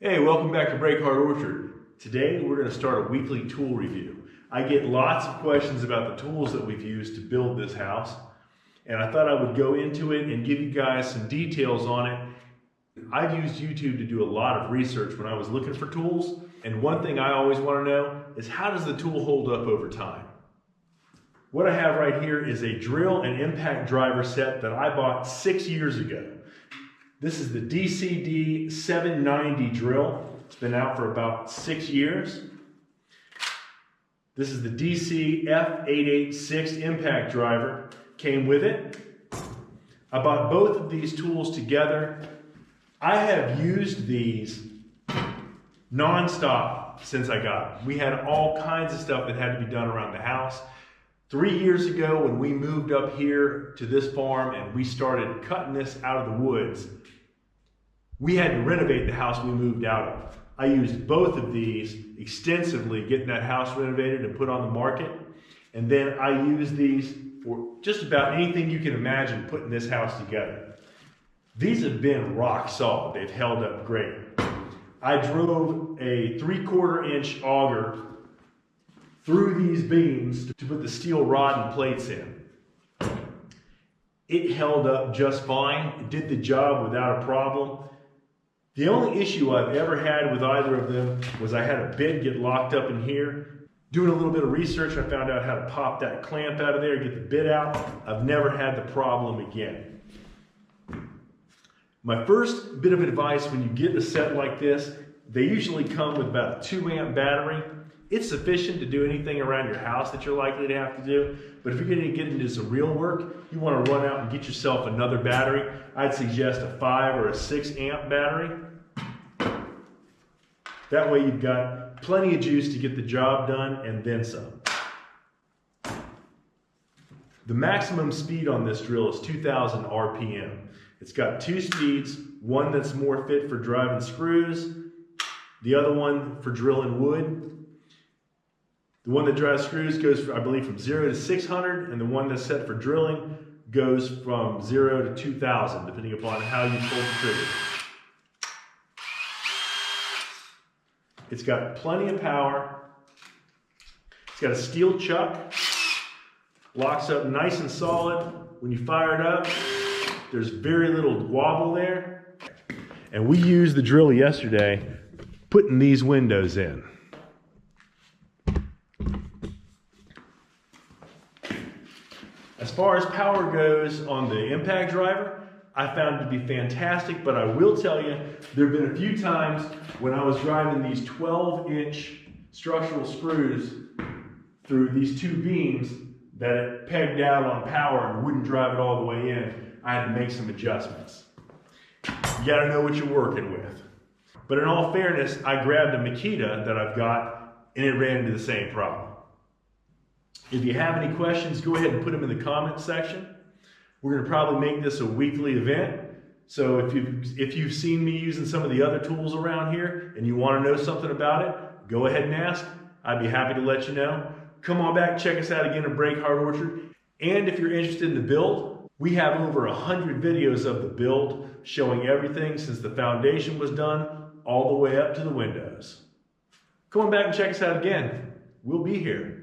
Hey, welcome back to Break Hard Orchard. Today we're going to start a weekly tool review. I get lots of questions about the tools that we've used to build this house, and I thought I would go into it and give you guys some details on it. I've used YouTube to do a lot of research when I was looking for tools, and one thing I always want to know is how does the tool hold up over time? What I have right here is a drill and impact driver set that I bought 6 years ago. This is the DCD 790 drill. It's been out for about 6 years. This is the DC F886 impact driver. Came with it. I bought both of these tools together. I have used these non-stop since I got them. We had all kinds of stuff that had to be done around the house. 3 years ago, when we moved up here to this farm and we started cutting this out of the woods, we had to renovate the house we moved out of. I used both of these extensively getting that house renovated and put on the market. And then I used these for just about anything you can imagine putting this house together. These have been rock solid. They've held up great. I drove a 3/4 inch auger through these beams to put the steel rod and plates in. It held up just fine. It did the job without a problem. The only issue I've ever had with either of them was I had a bit get locked up in here. Doing a little bit of research, I found out how to pop that clamp out of there, get the bit out. I've never had the problem again. My first bit of advice when you get a set like this, they usually come with about a 2-amp battery. It's sufficient to do anything around your house that you're likely to have to do. But if you're going to get into some real work, you want to run out and get yourself another battery. I'd suggest a 5 or a 6-amp battery. That way you've got plenty of juice to get the job done and then some. The maximum speed on this drill is 2,000 RPM. It's got 2 speeds, one that's more fit for driving screws, the other one for drilling wood. The one that drives screws goes, I believe, from 0 to 600, and the one that's set for drilling goes from 0 to 2,000, depending upon how you pull the trigger. It's got plenty of power. It's got a steel chuck. Locks up nice and solid. When you fire it up, there's very little wobble there. And we used the drill yesterday putting these windows in. As far as power goes on the impact driver, I found it to be fantastic, but I will tell you, there have been a few times when I was driving these 12-inch structural screws through these 2 beams that it pegged out on power and wouldn't drive it all the way in. I had to make some adjustments. You gotta know what you're working with. But in all fairness, I grabbed a Makita that I've got and it ran into the same problem. If you have any questions, go ahead and put them in the comments section. We're going to probably make this a weekly event. So if you've seen me using some of the other tools around here and you want to know something about it, go ahead and ask. I'd be happy to let you know. Come on back, check us out again at Break Hard Orchard. And if you're interested in the build, we have over 100 videos of the build showing everything since the foundation was done all the way up to the windows. Come on back and check us out again. We'll be here.